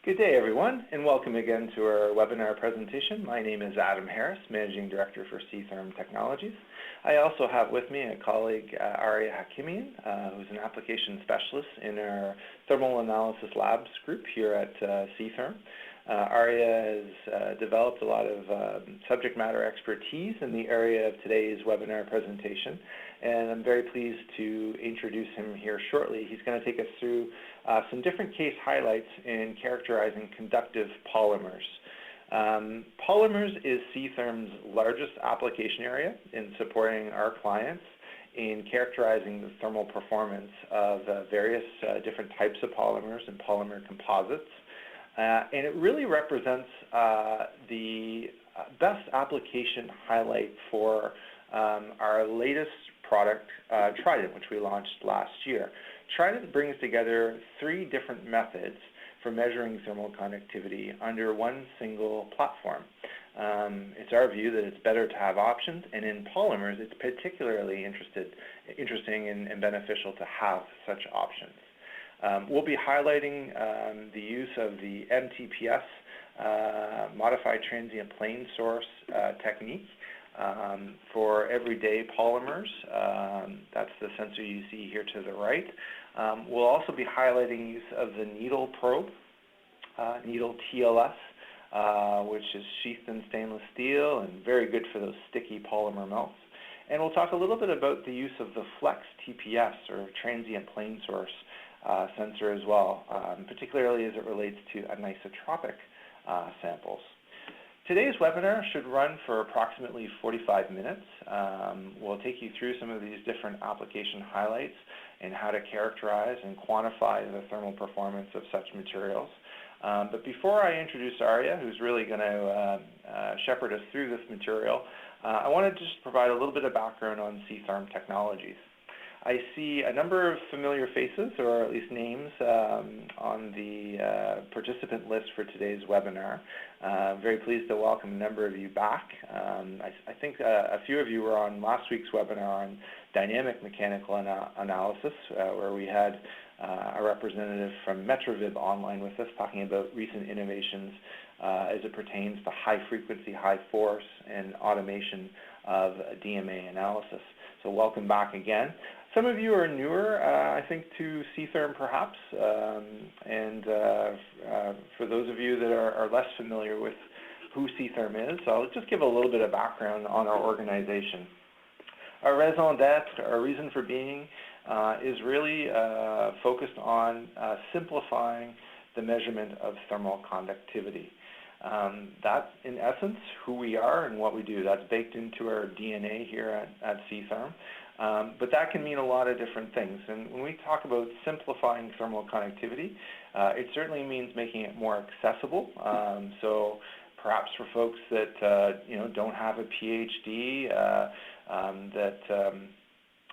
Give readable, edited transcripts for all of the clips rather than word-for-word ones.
Good day, everyone, and welcome again to our webinar presentation. My name is Adam Harris, Managing Director for C-Therm Technologies. I also have with me a colleague, Arya Hakimian, who's an application specialist in our Thermal Analysis Labs group here at C-Therm. Arya has developed a lot of subject matter expertise in the area of today's webinar presentation, and I'm very pleased to introduce him here shortly. He's going to take us through some different case highlights in characterizing conductive polymers. Polymers is C-Therm's largest application area in supporting our clients in characterizing the thermal performance of various different types of polymers and polymer composites. And it really represents the best application highlight for our latest product, Trident, which we launched last year. Trident brings together 3 different methods for measuring thermal conductivity under one single platform. It's our view that it's better to have options, and in polymers, it's particularly interesting and beneficial to have such options. We'll be highlighting the use of the MTPS, Modified Transient Plane Source technique for everyday polymers. That's the sensor you see here to the right. We'll also be highlighting use of the needle probe, needle TLS, which is sheathed in stainless steel and very good for those sticky polymer melts. And we'll talk a little bit about the use of the Flex TPS, or Transient Plane Source sensor as well, particularly as it relates to anisotropic samples. Today's webinar should run for approximately 45 minutes. We'll take you through some of these different application highlights and how to characterize and quantify the thermal performance of such materials. But before I introduce Arya, who's really going to shepherd us through this material, I want to just provide a little bit of background on C-Therm Technologies. I see a number of familiar faces, or at least names, on the participant list for today's webinar. Very pleased to welcome a number of you back. I think a few of you were on last week's webinar on dynamic mechanical analysis, where we had a representative from Metrovib online with us talking about recent innovations as it pertains to high frequency, high force, and automation of DMA analysis. So welcome back again. Some of you are newer, I think, to C-Therm perhaps, and for those of you that are less familiar with who C-Therm is, I'll just give a little bit of background on our organization. Our raison d'etre, our reason for being, is really focused on simplifying the measurement of thermal conductivity. That's, in essence, who we are and what we do. That's baked into our DNA here at C-Therm. But that can mean a lot of different things. And when we talk about simplifying thermal conductivity, it certainly means making it more accessible. So perhaps for folks that don't have a PhD, that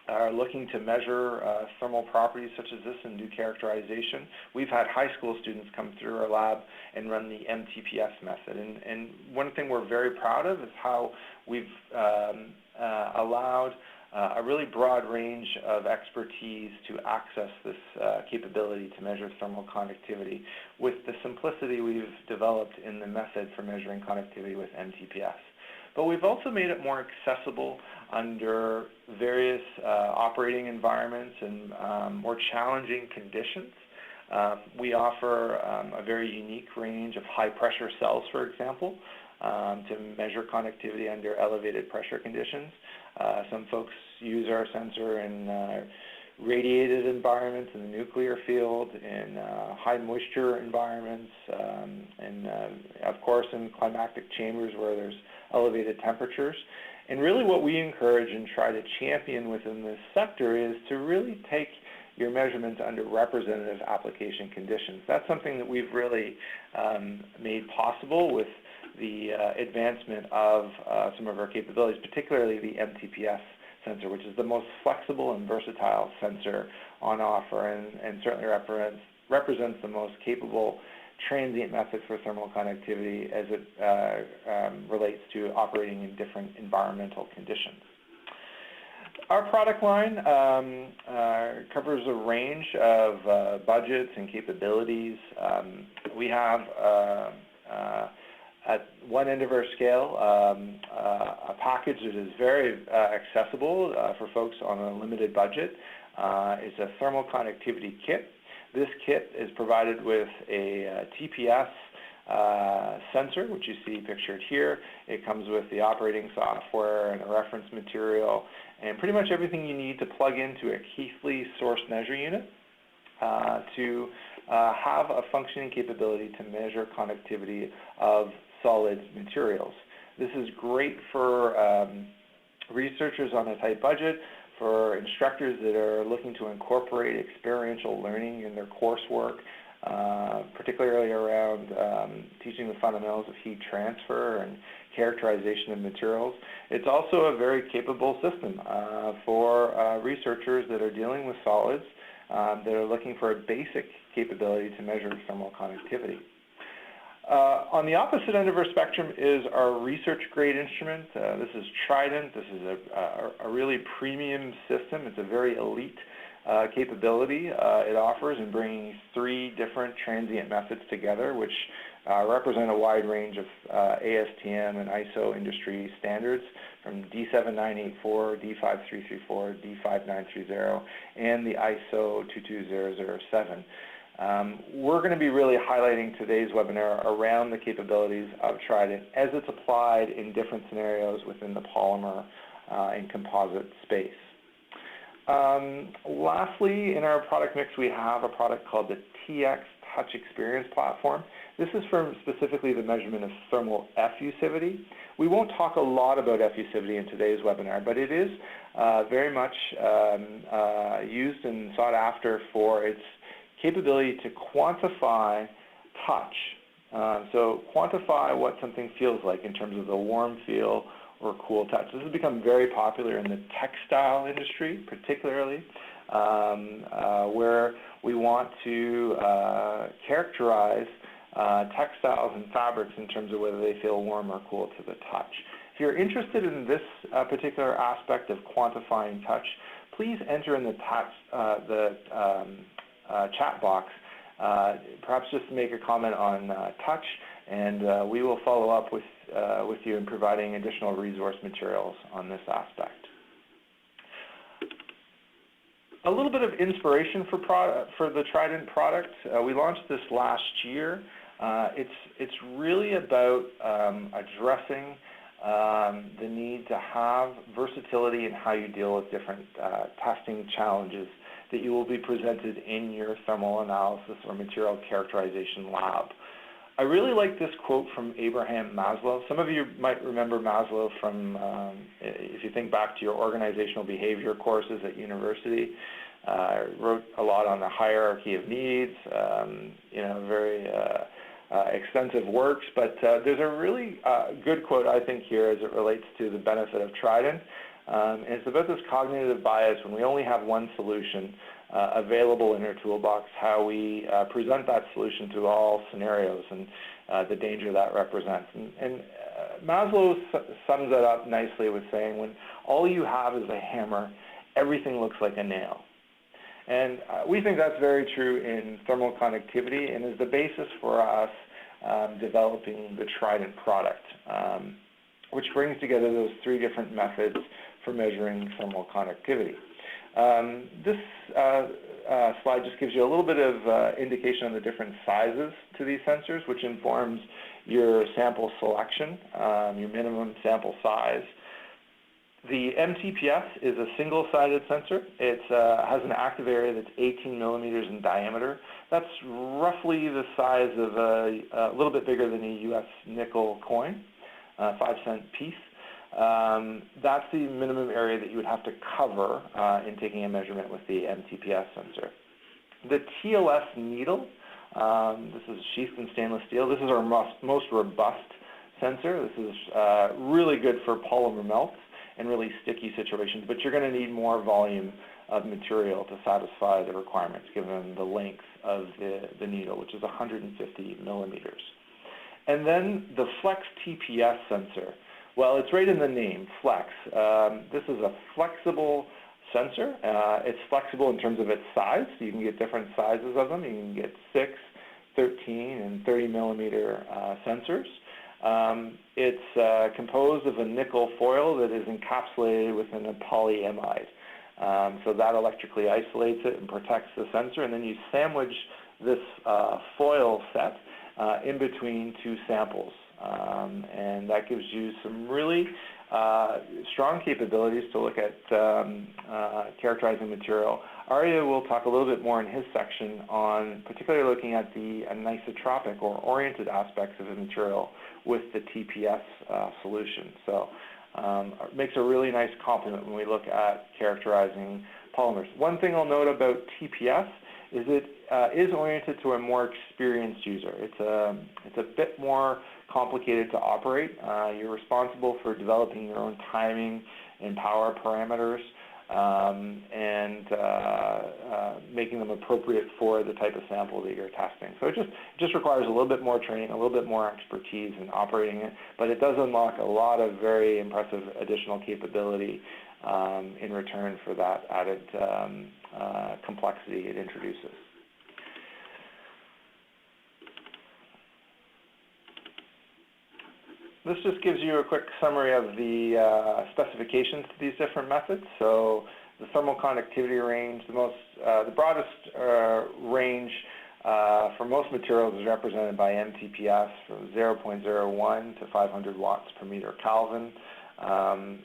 are looking to measure thermal properties such as this and do characterization, we've had high school students come through our lab and run the MTPS method. And one thing we're very proud of is how we've allowed a really broad range of expertise to access this capability to measure thermal conductivity with the simplicity we've developed in the method for measuring conductivity with MTPS. But we've also made it more accessible under various operating environments and more challenging conditions. We offer a very unique range of high pressure cells, for example, to measure conductivity under elevated pressure conditions. Some folks use our sensor in radiated environments in the nuclear field, in high moisture environments, and of course in climactic chambers where there's elevated temperatures. And really what we encourage and try to champion within this sector is to really take your measurements under representative application conditions. That's something that we've really made possible with the advancement of some of our capabilities, particularly the MTPS sensor, which is the most flexible and versatile sensor on offer, and certainly represents the most capable transient method for thermal conductivity as it relates to operating in different environmental conditions. Our product line covers a range of budgets and capabilities. We have, at one end of our scale, a package that is very accessible for folks on a limited budget. It's a thermal conductivity kit. This kit is provided with a TPS sensor, which you see pictured here. It comes with the operating software and a reference material and pretty much everything you need to plug into a Keithley source measure unit to have a functioning capability to measure conductivity of solid materials. This is great for researchers on a tight budget, for instructors that are looking to incorporate experiential learning in their coursework, particularly around teaching the fundamentals of heat transfer and characterization of materials. It's also a very capable system for researchers that are dealing with solids that are looking for a basic capability to measure thermal conductivity. On the opposite end of our spectrum is our research-grade instrument. This is Trident. This is a really premium system. It's a very elite capability it offers in bringing 3 different transient methods together, which represent a wide range of ASTM and ISO industry standards from D7984, D5334, D5930, and the ISO 22007. We're going to be really highlighting today's webinar around the capabilities of Trident as it's applied in different scenarios within the polymer and composite space. Lastly, in our product mix, we have a product called the TX Touch Experience Platform. This is for specifically the measurement of thermal effusivity. We won't talk a lot about effusivity in today's webinar, but it is very much used and sought after for its capability to quantify touch. So quantify what something feels like in terms of the warm feel or cool touch. This has become very popular in the textile industry, particularly, where we want to characterize textiles and fabrics in terms of whether they feel warm or cool to the touch. If you're interested in this particular aspect of quantifying touch, please enter in the chat box, perhaps just make a comment on touch, and we will follow up with you in providing additional resource materials on this aspect. A little bit of inspiration for the Trident product. We launched this last year. It's really about addressing the need to have versatility in how you deal with different testing challenges that you will be presented in your thermal analysis or material characterization lab. I really like this quote from Abraham Maslow. Some of you might remember Maslow from, if you think back to your organizational behavior courses at university. Wrote a lot on the hierarchy of needs, very extensive works, but there's a really good quote, I think, here as it relates to the benefit of Trident. And it's about this cognitive bias when we only have one solution available in our toolbox, how we present that solution to all scenarios and the danger that represents. And Maslow sums that up nicely with saying, when all you have is a hammer, everything looks like a nail. And we think that's very true in thermal conductivity and is the basis for us developing the Trident product, which brings together those 3 different methods for measuring thermal conductivity. This slide just gives you a little bit of indication on the different sizes to these sensors, which informs your sample selection, your minimum sample size. The MTPS is a single-sided sensor. It has an active area that's 18 millimeters in diameter. That's roughly the size of a little bit bigger than a U.S. nickel coin, 5-cent piece. That's the minimum area that you would have to cover in taking a measurement with the MTPS sensor. The TLS needle, this is sheathed in stainless steel. This is our most robust sensor. This is really good for polymer melts and really sticky situations, but you're going to need more volume of material to satisfy the requirements given the length of the needle, which is 150 millimeters. And then the Flex TPS sensor. Well, it's right in the name, Flex. This is a flexible sensor. It's flexible in terms of its size, so you can get different sizes of them. You can get 6, 13, and 30 millimeter sensors. It's composed of a nickel foil that is encapsulated within a polyamide. So that electrically isolates it and protects the sensor, and then you sandwich this foil set in between two samples. And that gives you some really strong capabilities to look at characterizing material. Arya will talk a little bit more in his section on particularly looking at the anisotropic or oriented aspects of the material with the TPS solution. So it makes a really nice complement when we look at characterizing polymers. One thing I'll note about TPS is it is oriented to a more experienced user. It's a bit more complicated to operate. You're responsible for developing your own timing and power parameters and making them appropriate for the type of sample that you're testing. So it just requires a little bit more training, a little bit more expertise in operating it, but it does unlock a lot of very impressive additional capability in return for that added complexity it introduces. This just gives you a quick summary of the specifications to these different methods. So the thermal conductivity range, the broadest range for most materials is represented by MTPS from 0.01 to 500 watts per meter Kelvin.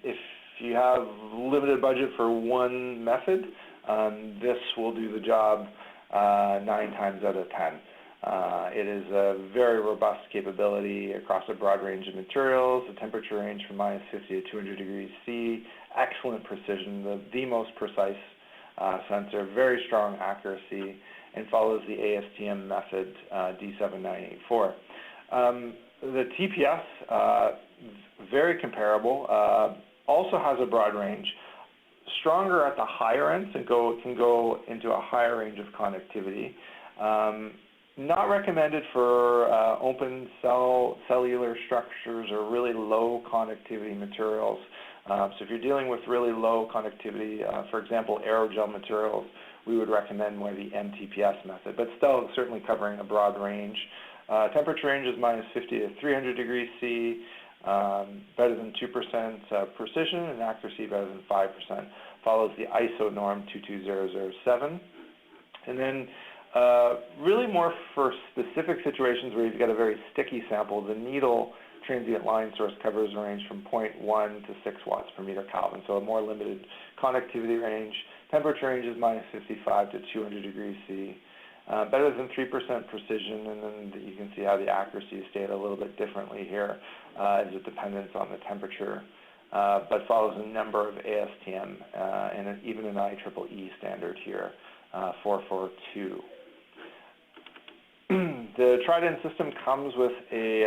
If you have limited budget for one method, this will do the job 9 times out of 10. It is a very robust capability across a broad range of materials, a temperature range from -50 to 200 degrees C, excellent precision, the most precise sensor, very strong accuracy, and follows the ASTM method D7984. The TPS, very comparable, also has a broad range, stronger at the higher end, so can go into a higher range of conductivity. Not recommended for open cellular structures or really low conductivity materials. So if you're dealing with really low conductivity, for example, aerogel materials, we would recommend more the MTPS method, but still certainly covering a broad range. Temperature range is -50 to 300 degrees C, better than 2% precision, and accuracy better than 5%. Follows the ISO norm 22007. And then really more for specific situations where you've got a very sticky sample, the needle transient line source covers a range from 0.1 to 6 watts per meter Kelvin, so a more limited conductivity range. Temperature range is -55 to 200 degrees C. Better than 3% precision, and then you can see how the accuracy is stated a little bit differently here as it depends on the temperature, but follows a number of ASTM and even an IEEE standard here, 442. The Trident system comes with a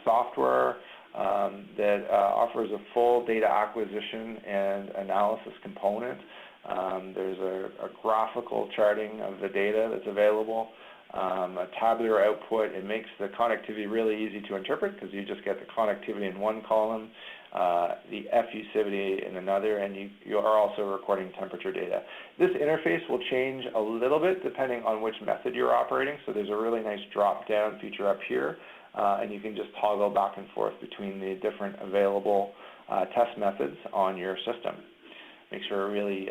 software that offers a full data acquisition and analysis component. There's a graphical charting of the data that's available, a tabular output. It makes the conductivity really easy to interpret because you just get the conductivity in one column, the effusivity in another, and you are also recording temperature data. This interface will change a little bit depending on which method you're operating, so there's a really nice drop-down feature up here, and you can just toggle back and forth between the different available test methods on your system. Makes for a really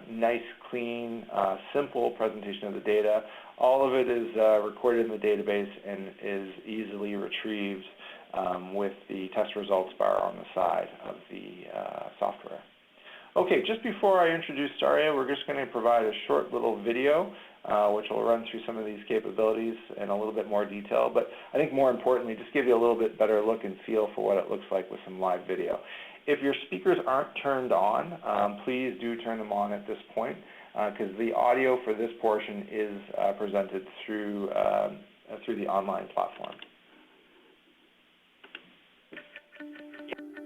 nice, clean, simple presentation of the data. All of it is recorded in the database and is easily retrieved with the test results bar on the side of the software. Okay, just before I introduce Arya, we're just going to provide a short little video which will run through some of these capabilities in a little bit more detail, but I think more importantly, just give you a little bit better look and feel for what it looks like with some live video. If your speakers aren't turned on, please do turn them on at this point because the audio for this portion is presented through the online platform.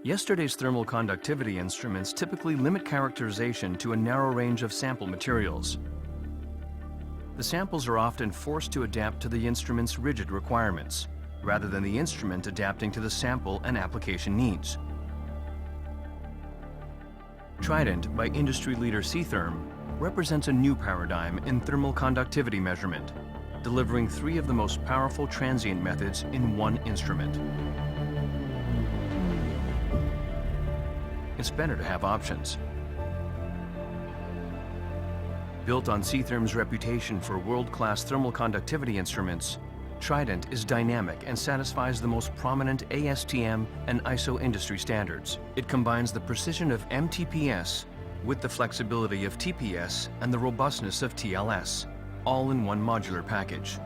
Yesterday's thermal conductivity instruments typically limit characterization to a narrow range of sample materials. The samples are often forced to adapt to the instrument's rigid requirements, rather than the instrument adapting to the sample and application needs. Trident by industry leader C-Therm represents a new paradigm in thermal conductivity measurement, delivering 3 of the most powerful transient methods in one instrument. It's better to have options. Built on C-Therm's reputation for world-class thermal conductivity instruments, Trident is dynamic and satisfies the most prominent ASTM and ISO industry standards. It combines the precision of MTPS with the flexibility of TPS and the robustness of TLS, all in one modular package.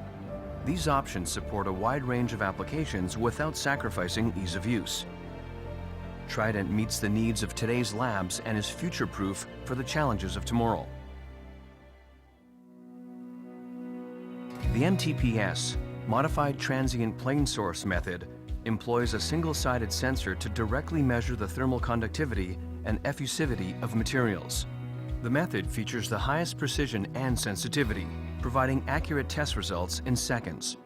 These options support a wide range of applications without sacrificing ease of use. Trident meets the needs of today's labs and is future-proof for the challenges of tomorrow. The MTPS, Modified Transient Plane Source method, employs a single-sided sensor to directly measure the thermal conductivity and effusivity of materials. The method features the highest precision and sensitivity, providing accurate test results in seconds.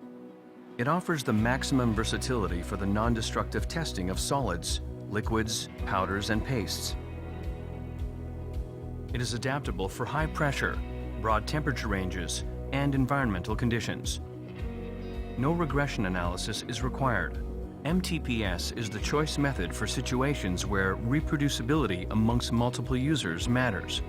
It offers the maximum versatility for the non-destructive testing of solids, liquids, powders, and pastes. It is adaptable for high pressure, broad temperature ranges, and environmental conditions. No regression analysis is required. MTPS is the choice method for situations where reproducibility amongst multiple users matters.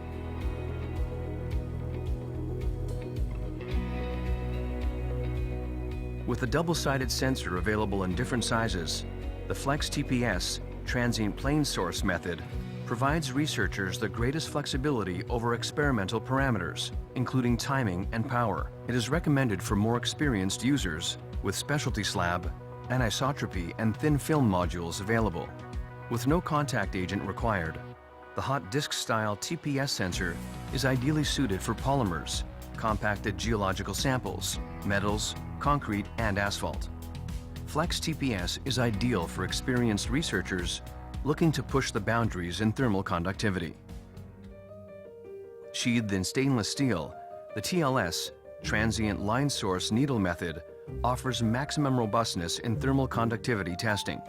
With a double-sided sensor available in different sizes, the Flex TPS Transient Plane Source method provides researchers the greatest flexibility over experimental parameters, including timing and power. It is recommended for more experienced users with specialty slab, anisotropy, and thin film modules available. With no contact agent required, the hot disk-style TPS sensor is ideally suited for polymers, compacted geological samples, metals, concrete, and asphalt. Flex TPS is ideal for experienced researchers looking to push the boundaries in thermal conductivity. Sheathed in stainless steel, the TLS, Transient Line Source Needle method, offers maximum robustness in thermal conductivity testing.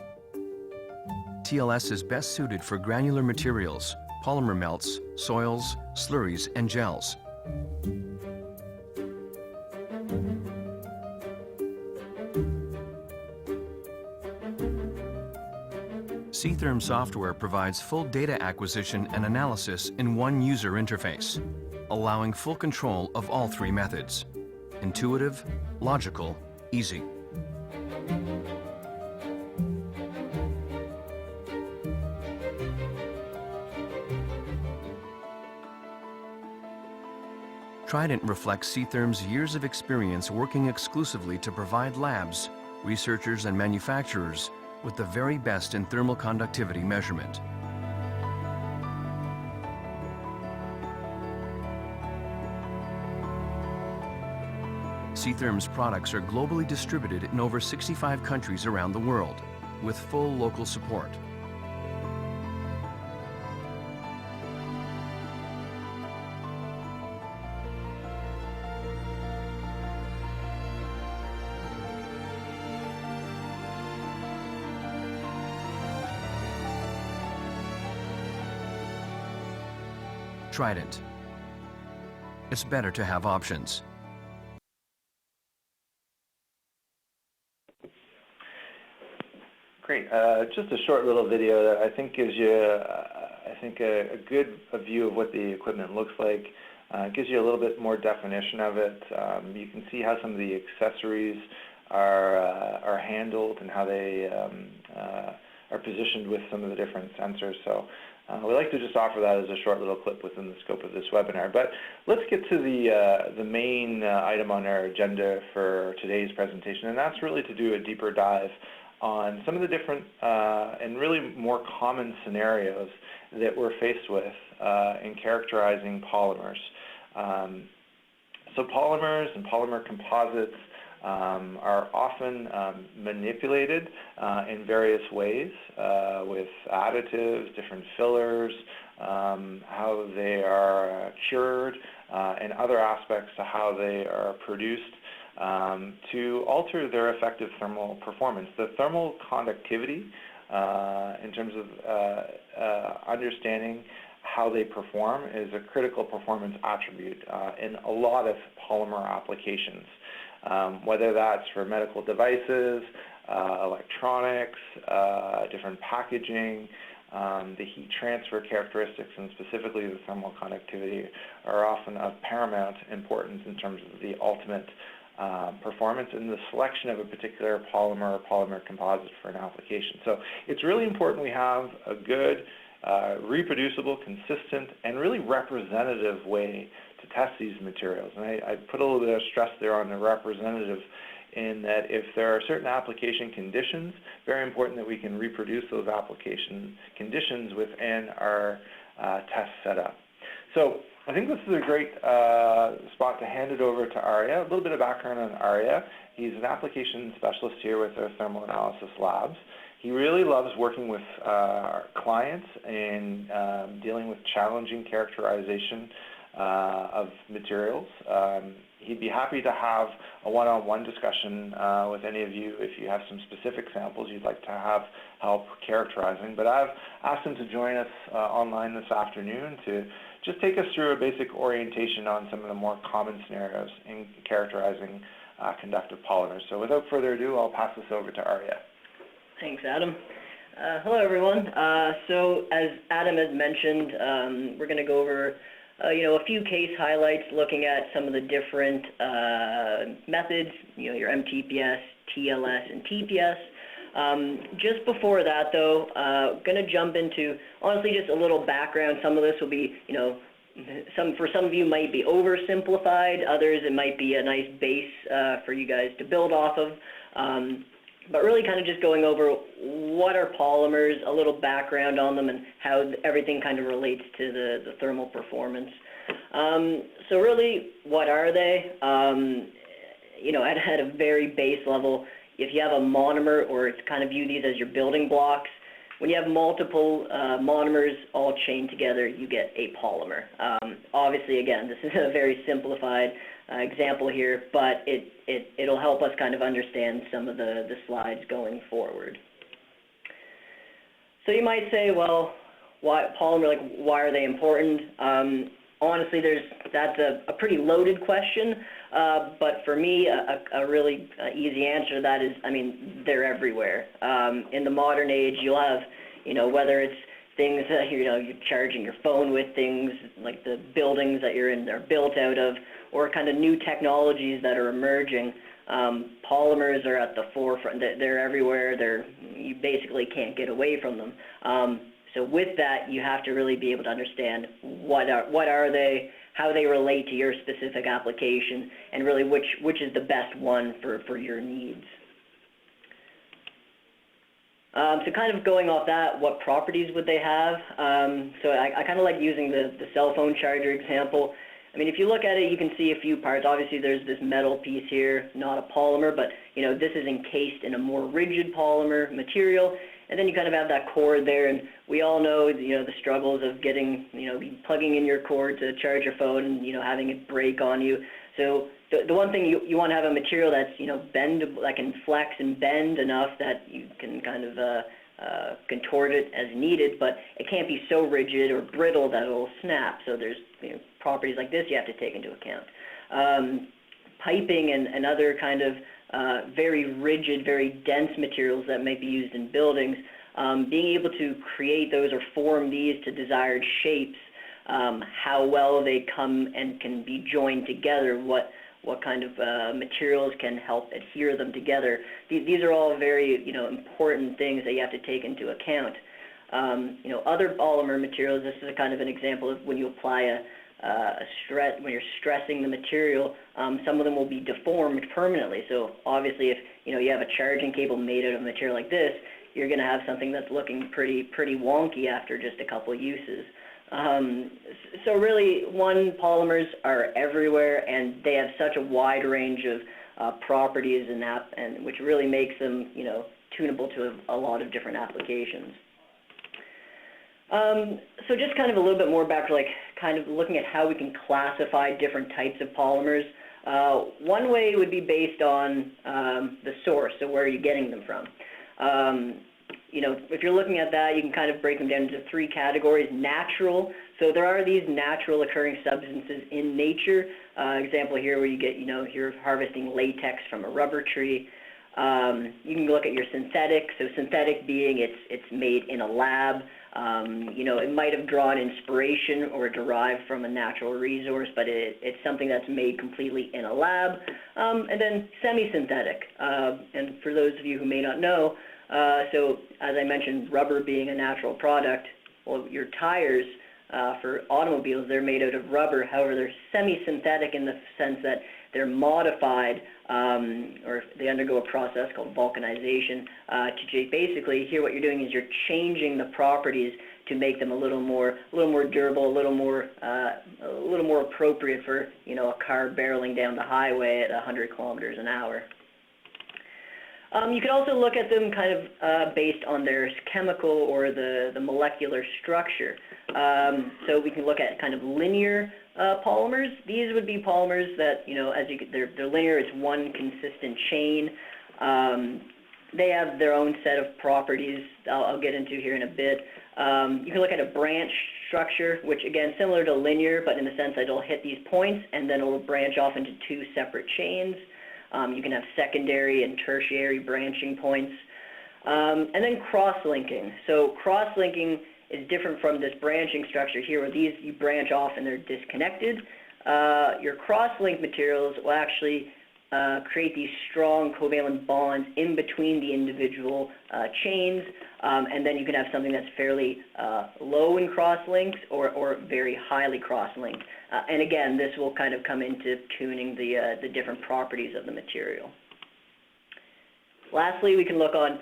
TLS is best suited for granular materials, polymer melts, soils, slurries, and gels. C-Therm software provides full data acquisition and analysis in one user interface, allowing full control of all 3 methods: intuitive, logical, easy. Trident reflects C-Therm's years of experience working exclusively to provide labs, researchers, and manufacturers with the very best in thermal conductivity measurement. C-Therm's products are globally distributed in over 65 countries around the world, with full local support. Trident. It's better to have options. Great. Just a short little video that I think gives you, a good view of what the equipment looks like. Gives you a little bit more definition of it. You can see how some of the accessories are handled and how they are positioned with some of the different sensors. So we like to just offer that as a short little clip within the scope of this webinar. But let's get to the main item on our agenda for today's presentation, and that's really to do a deeper dive on some of the different and really more common scenarios that we're faced with in characterizing polymers. So polymers and polymer composites are often manipulated in various ways with additives, different fillers, how they are cured, and other aspects to how they are produced to alter their effective thermal performance. The thermal conductivity, in terms of understanding how they perform is a critical performance attribute in a lot of polymer applications, whether that's for medical devices, electronics, different packaging. The heat transfer characteristics, and specifically the thermal conductivity, are often of paramount importance in terms of the ultimate performance in the selection of a particular polymer or polymer composite for an application. So it's really important we have a good, reproducible, consistent, and really representative way to test these materials. And I put a little bit of stress there on the representative, in that if there are certain application conditions, very important that we can reproduce those application conditions within our test setup. So I think this is a great spot to hand it over to Arya. A little bit of background on Arya. He's an application specialist here with our thermal analysis labs. He really loves working with our clients and dealing with challenging characterization of materials. He'd be happy to have a one-on-one discussion with any of you if you have some specific samples you'd like to have help characterizing. But I've asked him to join us online this afternoon to just take us through a basic orientation on some of the more common scenarios in characterizing conductive polymers. So without further ado, I'll pass this over to Arya. Thanks, Adam. Hello, everyone. So as Adam had mentioned, we're going to go over a few case highlights looking at some of the different methods, your MTPS, TLS, and TPS. Just before that, though, going to jump into, honestly, just a little background. Some of this will be, for some of you might be oversimplified. Others, it might be a nice base for you guys to build off of. But really kind of just going over what are polymers, a little background on them, and how everything kind of relates to the thermal performance. So really, what are they? At a very base level, if you have a monomer, or it's kind of view these as your building blocks, when you have multiple monomers all chained together, you get a polymer. Obviously, again, this is a very simplified example here, but it'll help us kind of understand some of the slides going forward. So you might say, well, why polymer? Why are they important? Honestly, that's a pretty loaded question. But for me, a really easy answer to that is, they're everywhere. In the modern age, you'll have, whether it's things that you're charging your phone with, things like the buildings that you're in are built out of, or kind of new technologies that are emerging. Polymers are at the forefront. They're everywhere. You basically can't get away from them. So with that, you have to really be able to understand what are they, how they relate to your specific application, and really which is the best one for your needs. So kind of going off that, what properties would they have? So I kind of like using the cell phone charger example. If you look at it, you can see a few parts. Obviously, there's this metal piece here, not a polymer, but this is encased in a more rigid polymer material. And then you kind of have that cord there, and we all know, the struggles of getting, plugging in your cord to charge your phone and, having it break on you. So the one thing you want to have a material that's, bendable, that can flex and bend enough that you can kind of contort it as needed, but it can't be so rigid or brittle that it'll snap. So there's properties like this you have to take into account. Piping and other kind of very rigid, very dense materials that may be used in buildings, being able to create those or form these to desired shapes, how well they come and can be joined together, what kind of materials can help adhere them together. These are all very important things that you have to take into account. Other polymer materials, this is a kind of an example of when you apply when you're stressing the material, some of them will be deformed permanently. So obviously, if you have a charging cable made out of a material like this, you're going to have something that's looking pretty wonky after just a couple uses. So really, polymers are everywhere, and they have such a wide range of properties and which really makes them tunable to a lot of different applications. So just kind of a little bit more back to kind of looking at how we can classify different types of polymers. One way would be based on the source, so where are you getting them from? If you're looking at that, you can kind of break them down into three categories. Natural, So there are these natural occurring substances in nature. Example here where you get, you're harvesting latex from a rubber tree. You can look at your synthetic. So synthetic being it's made in a lab. It might have drawn inspiration or derived from a natural resource, but it's something that's made completely in a lab. And then semi-synthetic. And for those of you who may not know, so as I mentioned, rubber being a natural product, well, your tires for automobiles, they're made out of rubber. However, they're semi-synthetic in the sense that they're modified or they undergo a process called vulcanization to basically here what you're doing is you're changing the properties to make them a little more durable, a little more appropriate for a car barreling down the highway at 100 kilometers an hour. You can also look at them kind of based on their chemical or the molecular structure. So we can look at kind of linear polymers. These would be polymers that, they're linear, it's one consistent chain. They have their own set of properties I'll get into here in a bit. You can look at a branch structure, which again, similar to linear, but in the sense that it'll hit these points and then it'll branch off into two separate chains. You can have secondary and tertiary branching points. And then cross-linking. So cross-linking is different from this branching structure here where these you branch off and they're disconnected. Your cross-link materials will actually create these strong covalent bonds in between the individual chains, and then you can have something that's fairly low in cross-links or very highly cross-linked. And again, this will kind of come into tuning the different properties of the material. Lastly, we can look on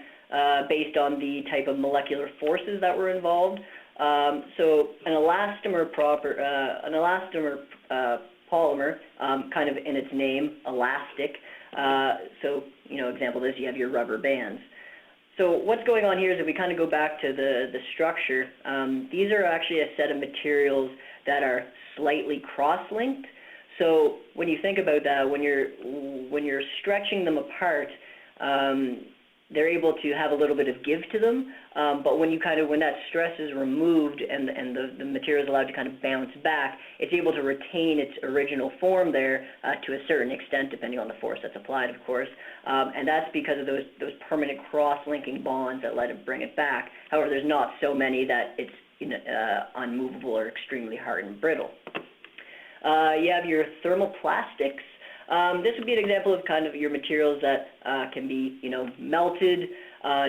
based on the type of molecular forces that were involved. So an elastomer polymer, kind of in its name, elastic. So, example of this, you have your rubber bands. So what's going on here is if we kind of go back to the structure, these are actually a set of materials that are slightly cross-linked. So when you think about that, when you're stretching them apart, they're able to have a little bit of give to them, but when that stress is removed and the material is allowed to kind of bounce back, it's able to retain its original form there to a certain extent, depending on the force that's applied, of course, and that's because of those permanent cross-linking bonds that let it bring it back. However, there's not so many that it's unmovable or extremely hard and brittle. You have your thermoplastics. This would be an example of kind of your materials that can be, melted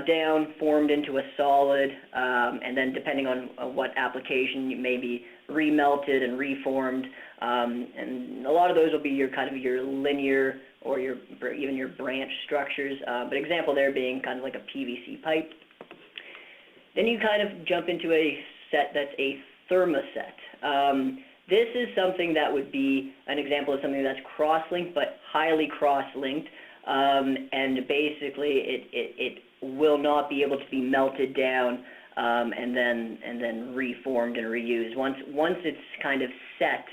down, formed into a solid, and then depending on what application, you may be remelted and reformed. And a lot of those will be your kind of your linear or even your branch structures. But example there being kind of like a PVC pipe. Then you kind of jump into a set that's a thermoset. This is something that would be an example of something that's cross-linked, but highly cross-linked, and basically it will not be able to be melted down and then reformed and reused. Once it's kind of set,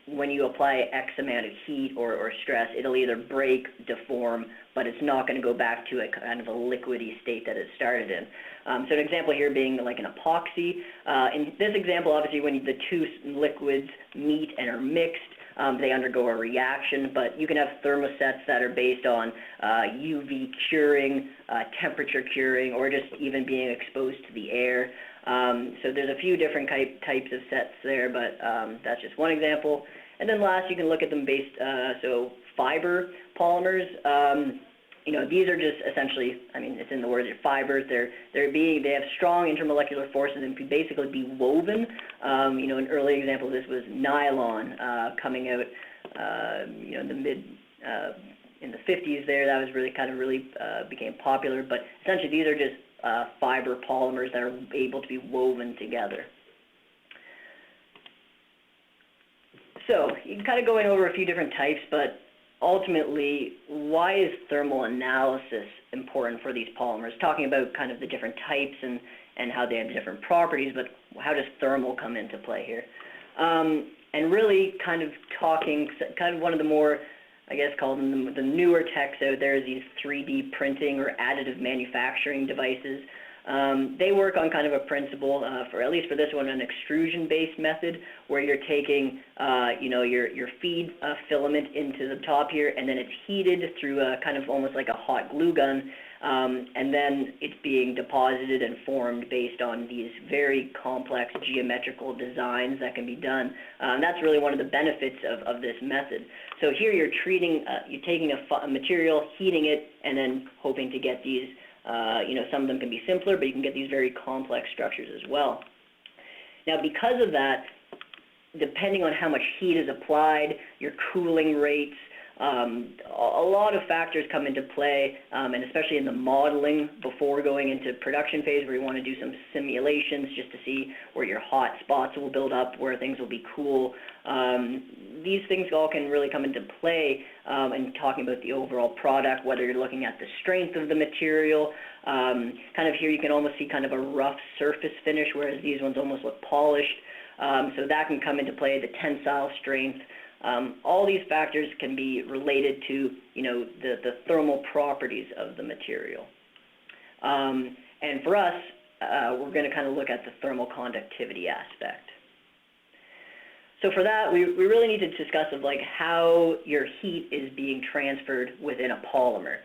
when you apply X amount of heat or stress, it'll either break, deform, but it's not going to go back to a kind of a liquidy state that it started in. So an example here being like an epoxy. In this example, obviously, when the two liquids meet and are mixed, they undergo a reaction, but you can have thermosets that are based on UV curing, temperature curing, or just even being exposed to the air. So there's a few different types of sets there, but that's just one example. And then last, you can look at them based, so fiber polymers. These are just essentially, it's in the word, they're fibers. They have strong intermolecular forces and can basically be woven. An early example of this was nylon coming out, in the 50s there. That was really became popular. But essentially, these are just fiber polymers that are able to be woven together. So you can kind of going over a few different types, but ultimately, why is thermal analysis important for these polymers? Talking about kind of the different types and how they have different properties, but how does thermal come into play here? And really kind of one of the more, I guess, called the newer techs out there is these 3D printing or additive manufacturing devices. They work on kind of a principle, for at least for this one, an extrusion-based method, where you're taking, your feed filament into the top here, and then it's heated through a kind of almost like a hot glue gun, and then it's being deposited and formed based on these very complex geometrical designs that can be done. And that's really one of the benefits of this method. So here you're taking a material, heating it, and then hoping to get these, some of them can be simpler, but you can get these very complex structures as well. Now, because of that, depending on how much heat is applied, your cooling rates, a lot of factors come into play, and especially in the modeling before going into production phase, where you want to do some simulations just to see where your hot spots will build up, where things will be cool. These things all can really come into play in talking about the overall product, whether you're looking at the strength of the material. Kind of here you can almost see kind of a rough surface finish, whereas these ones almost look polished. So that can come into play, the tensile strength. All these factors can be related to, the thermal properties of the material. And for us, we're going to kind of look at the thermal conductivity aspect. So for that, we really need to discuss how your heat is being transferred within a polymer.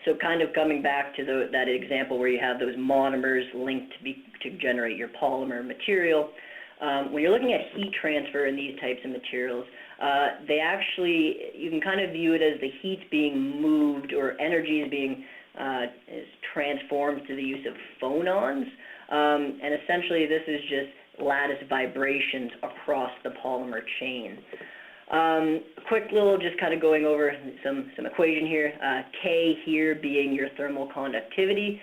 So kind of coming back to that example where you have those monomers linked to generate your polymer material. When you're looking at heat transfer in these types of materials, you can kind of view it as the heat being moved, or energy is being is transformed through the use of phonons. And essentially this is just lattice vibrations across the polymer chain. Quick little just kind of going over some equation here. K here being your thermal conductivity.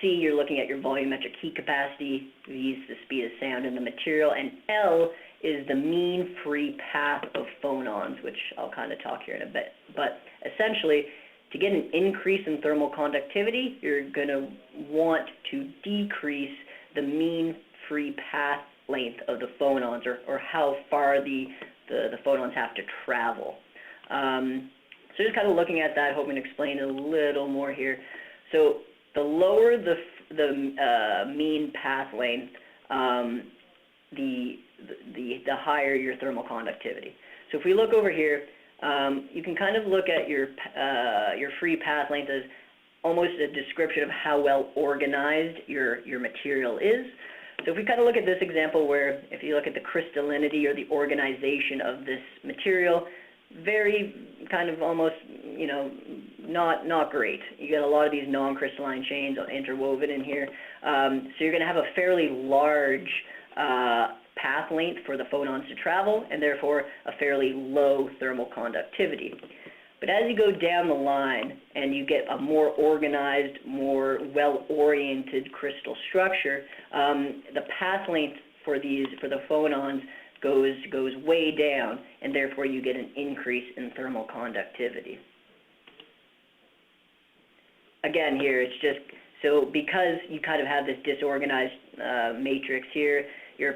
C, you're looking at your volumetric heat capacity. V is the speed of sound in the material. And L is the mean free path of phonons, which I'll kind of talk here in a bit. But essentially, to get an increase in thermal conductivity, you're going to want to decrease the mean free path length of the phonons, or how far the phonons have to travel. So just kind of looking at that, hoping to explain a little more here. So the lower the mean path length, the higher your thermal conductivity. So if we look over here, you can kind of look at your free path length as almost a description of how well organized your material is. So if we kind of look at this example where, if you look at the crystallinity or the organization of this material, very kind of almost, not great. You get a lot of these non-crystalline chains interwoven in here. So you're going to have a fairly large path length for the phonons to travel, and therefore a fairly low thermal conductivity. But as you go down the line and you get a more organized, more well-oriented crystal structure, the path length for the phonons goes way down, and therefore you get an increase in thermal conductivity. Again, here it's just so because you kind of have this disorganized matrix here, your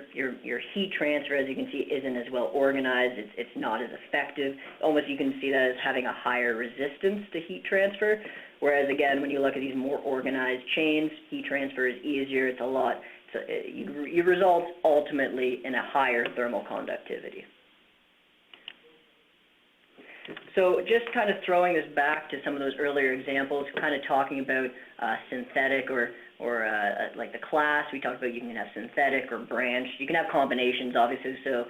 heat transfer, as you can see, isn't as well organized. It's not as effective. Almost you can see that as having a higher resistance to heat transfer. Whereas again, when you look at these more organized chains, heat transfer is easier. It's a lot. You result ultimately in a higher thermal conductivity. So just kind of throwing this back to some of those earlier examples, kind of talking about synthetic or like the class, we talked about you can have synthetic or branched. You can have combinations, obviously. So,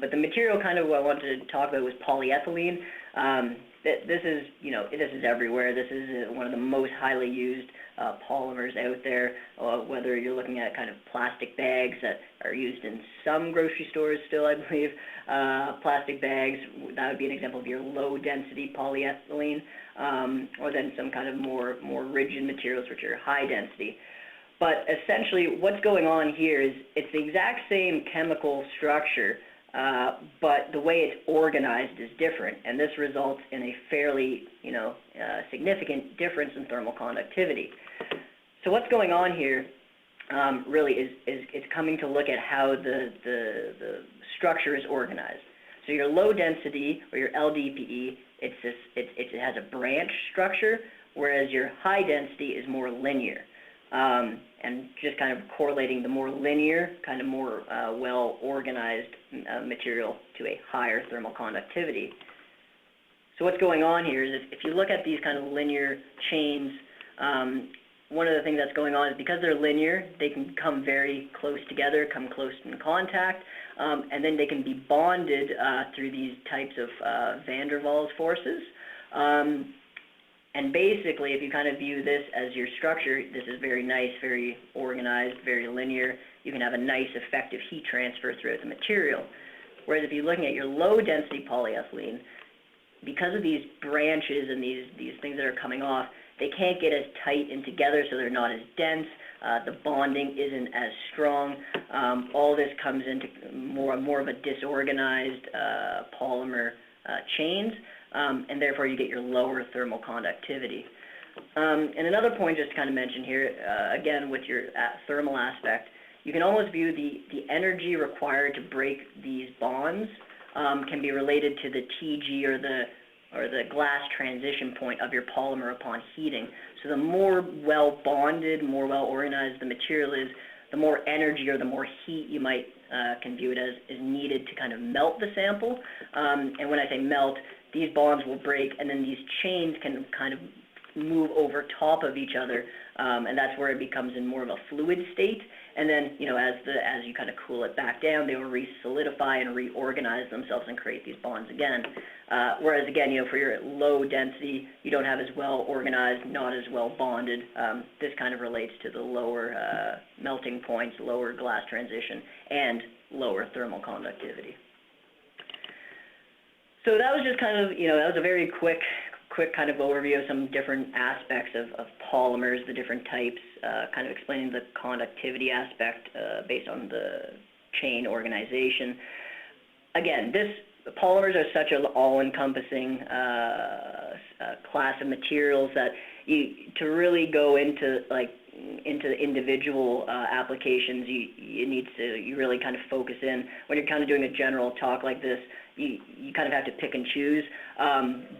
but the material kind of what I wanted to talk about was polyethylene. This is everywhere. This is one of the most highly used polymers out there, whether you're looking at kind of plastic bags that are used in some grocery stores still, I believe. Plastic bags, that would be an example of your low-density polyethylene, or then some kind of more rigid materials, which are high-density. But essentially, what's going on here is it's the exact same chemical structure, but the way it's organized is different, and this results in a fairly, significant difference in thermal conductivity. So what's going on here really is it's coming to look at how the structure is organized. So your low density, or your LDPE, it has a branch structure, whereas your high density is more linear. And just kind of correlating the more linear, kind of more well-organized material to a higher thermal conductivity. So what's going on here is if you look at these kind of linear chains, one of the things that's going on is because they're linear, they can come very close together, come close in contact, and then they can be bonded through these types of van der Waals forces. And basically, if you kind of view this as your structure, this is very nice, very organized, very linear. You can have a nice, effective heat transfer throughout the material. Whereas if you're looking at your low-density polyethylene, because of these branches and these things that are coming off, they can't get as tight and together, so they're not as dense. The bonding isn't as strong. All this comes into more of a disorganized polymer chains. And therefore you get your lower thermal conductivity. And another point just to kind of mention here, again with your thermal aspect, you can almost view the energy required to break these bonds can be related to the TG or the glass transition point of your polymer upon heating. So the more well bonded, more well organized the material is, the more energy or the more heat you might can view it as is needed to kind of melt the sample. And when I say melt, these bonds will break, and then these chains can kind of move over top of each other, and that's where it becomes in more of a fluid state. And then, you know, as you kind of cool it back down, they will re-solidify and reorganize themselves and create these bonds again. Whereas again, you know, for your low density, you don't have as well organized, not as well bonded. This kind of relates to the lower melting points, lower glass transition, and lower thermal conductivity. So that was just kind of, you know, that was a very quick kind of overview of some different aspects of polymers, the different types, kind of explaining the conductivity aspect based on the chain organization. Again, polymers are such an all-encompassing class of materials that to really go into the individual applications, you really kind of focus in. When you're kind of doing a general talk like this, you kind of have to pick and choose.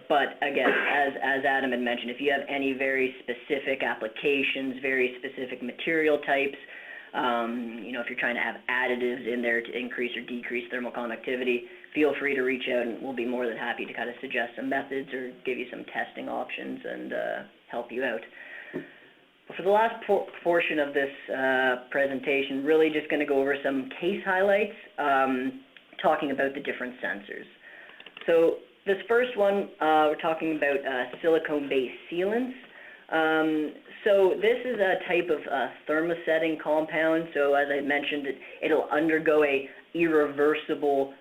But again, as Adam had mentioned, if you have any very specific applications, very specific material types, you know, if you're trying to have additives in there to increase or decrease thermal conductivity, feel free to reach out, and we'll be more than happy to kind of suggest some methods or give you some testing options and help you out. For the last portion of this presentation, really just going to go over some case highlights, talking about the different sensors. So this first one, we're talking about silicone-based sealants. So this is a type of thermosetting compound. So as I mentioned, it'll undergo a irreversible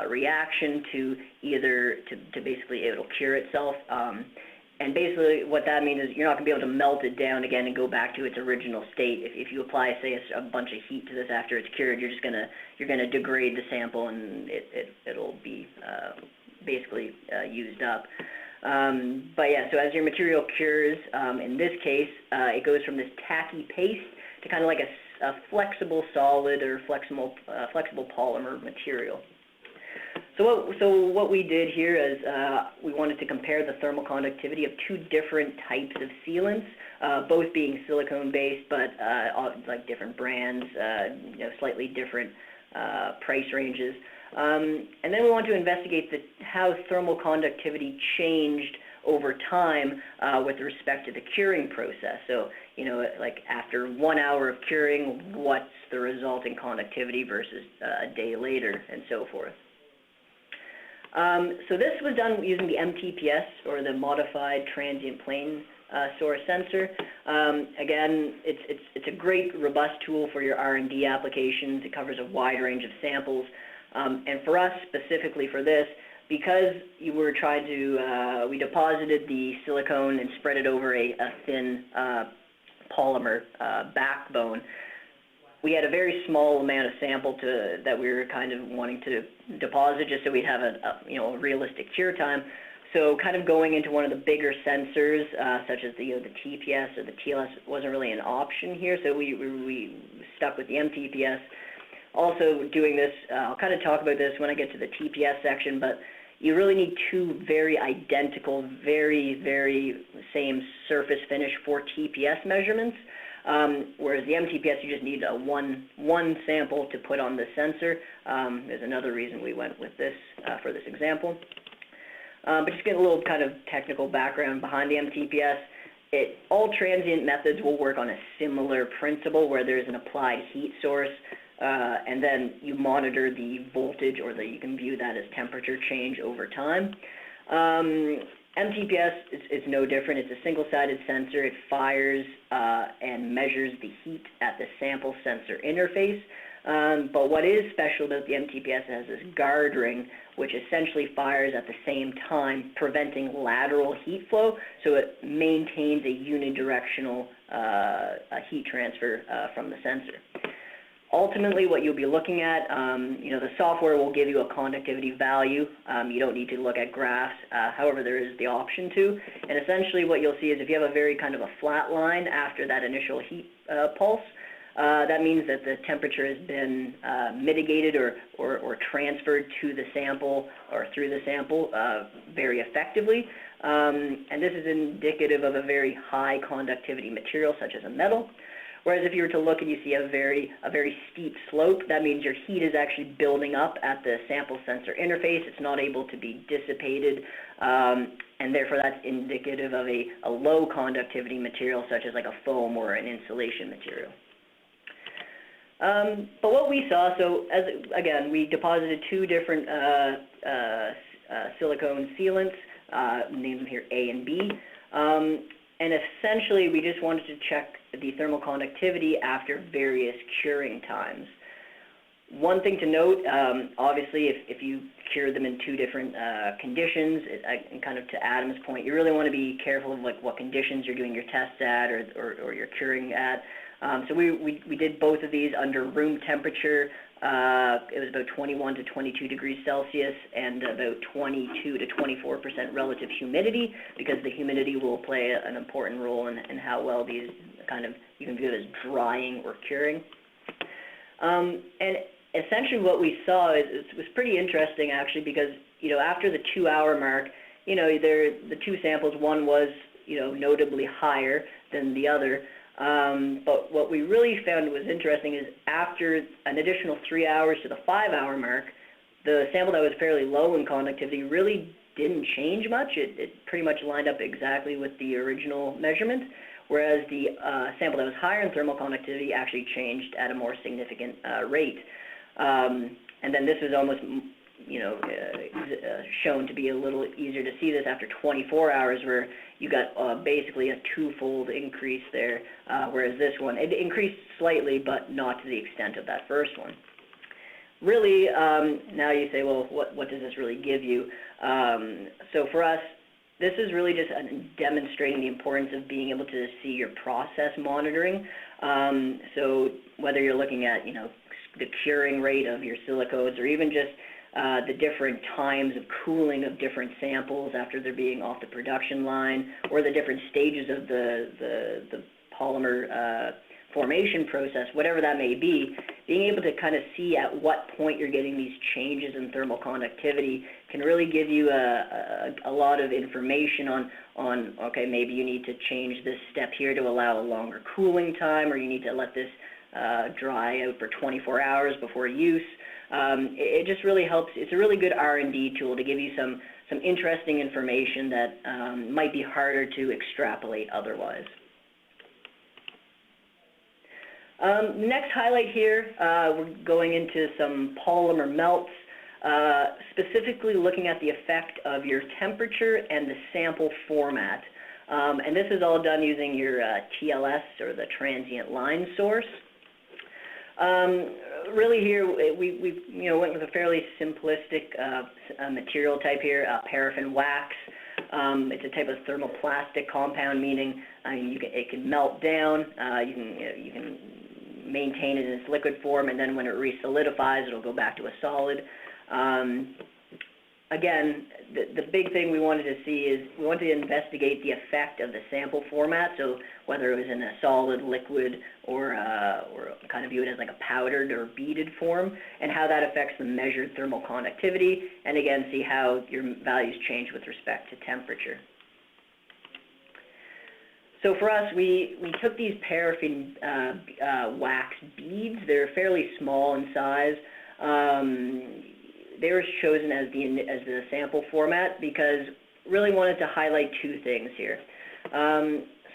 reaction to basically it'll cure itself. And basically what that means is you're not going to be able to melt it down again and go back to its original state. If you apply, say, a bunch of heat to this after it's cured, you're gonna degrade the sample, and it'll be basically used up. But yeah, so as your material cures, in this case, it goes from this tacky paste to kind of like a flexible solid or flexible polymer material. So what we did here is we wanted to compare the thermal conductivity of two different types of sealants, both being silicone-based, but like different brands, you know, slightly different price ranges. And then we want to investigate how thermal conductivity changed over time with respect to the curing process. So, you know, like after 1 hour of curing, what's the resulting conductivity versus a day later, and so forth. So this was done using the MTPS, or the Modified Transient Plane Source sensor. Again, it's a great, robust tool for your R&D applications. It covers a wide range of samples. And for us, specifically for this, because you were trying to, we deposited the silicone and spread it over a thin polymer backbone, we had a very small amount of sample that we were kind of wanting to deposit, just so we'd have a realistic cure time. So kind of going into one of the bigger sensors, such as the TPS or the TLS, wasn't really an option here. So we stuck with the MTPS. also doing this, I'll kind of talk about this when I get to the TPS section, but you really need two very identical, very same surface finish for TPS measurements, whereas the MTPS, you just need one sample to put on the sensor. There's another reason we went with this for this example. But just get a little kind of technical background behind the MTPS. All transient methods will work on a similar principle where there's an applied heat source, and then you monitor the voltage, or you can view that as temperature change over time. MTPS is no different. It's a single-sided sensor. It fires and measures the heat at the sample sensor interface. But what is special about the MTPS, it has this guard ring, which essentially fires at the same time, preventing lateral heat flow, so it maintains a unidirectional heat transfer from the sensor. Ultimately, what you'll be looking at, the software will give you a conductivity value. You don't need to look at graphs. However, there is the option to. And essentially what you'll see is if you have a very kind of a flat line after that initial heat pulse, that means that the temperature has been mitigated or transferred to the sample or through the sample very effectively. And this is indicative of a very high conductivity material such as a metal. Whereas if you were to look and you see a very steep slope, that means your heat is actually building up at the sample sensor interface. It's not able to be dissipated, and therefore that's indicative of a low conductivity material such as like a foam or an insulation material. But what we saw, so again, we deposited two different silicone sealants, named them here A and B, and essentially we just wanted to check the thermal conductivity after various curing times. One thing to note, obviously if you cure them in two different conditions, and kind of to Adam's point, you really want to be careful of like what conditions you're doing your tests at or you're curing at. So we did both of these under room temperature. It was about 21 to 22 degrees Celsius and about 22 to 24% relative humidity, because the humidity will play an important role in how well these you can view it as drying or curing. And essentially what we saw was pretty interesting actually, because after the 2-hour mark, the two samples, one was notably higher than the other. But what we really found was interesting is after an additional 3 hours to the 5-hour mark, the sample that was fairly low in conductivity really didn't change much. It pretty much lined up exactly with the original measurement, whereas the sample that was higher in thermal conductivity actually changed at a more significant rate. And then this was almost shown to be a little easier to see this after 24 hours, where you got basically a twofold increase there, whereas this one, it increased slightly, but not to the extent of that first one. Really, now you say, well, what does this really give you? So for us, this is really just demonstrating the importance of being able to see your process monitoring. So whether you're looking at, the curing rate of your silicones, or even just the different times of cooling of different samples after they're being off the production line, or the different stages of the polymer formation process, whatever that may be, being able to kind of see at what point you're getting these changes in thermal conductivity can really give you a lot of information on, okay, maybe you need to change this step here to allow a longer cooling time, or you need to let this dry out for 24 hours before use. It just really helps. It's a really good R&D tool to give you some interesting information that might be harder to extrapolate otherwise. Next highlight here, we're going into some polymer melts, specifically looking at the effect of your temperature and the sample format. And this is all done using your TLS, or the transient line source. Really here, we went with a fairly simplistic material type here, paraffin wax. It's a type of thermoplastic compound, meaning it can melt down. You can maintain it in its liquid form, and then when it resolidifies, it'll go back to a solid. again, the big thing we wanted to see is we wanted to investigate the effect of the sample format, so whether it was in a solid, liquid, or kind of view it as like a powdered or beaded form, and how that affects the measured thermal conductivity, and again, see how your values change with respect to temperature. So for us, we took these paraffin wax beads. They're fairly small in size. They were chosen as the sample format because really wanted to highlight two things here.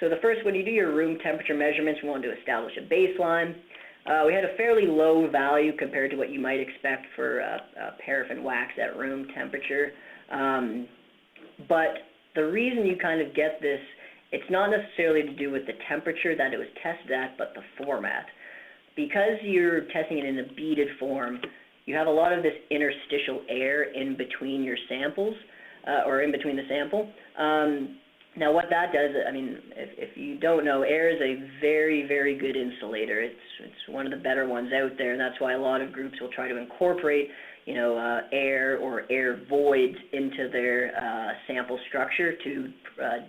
So the first, when you do your room temperature measurements, we wanted to establish a baseline. We had a fairly low value compared to what you might expect for paraffin wax at room temperature. But the reason you kind of get this, it's not necessarily to do with the temperature that it was tested at, but the format. Because you're testing it in a beaded form, you have a lot of this interstitial air in between your samples, or in between the sample. Now what that does, I mean, if you don't know, air is a very, very good insulator. It's one of the better ones out there, and that's why a lot of groups will try to incorporate, you know, air or air voids into their sample structure to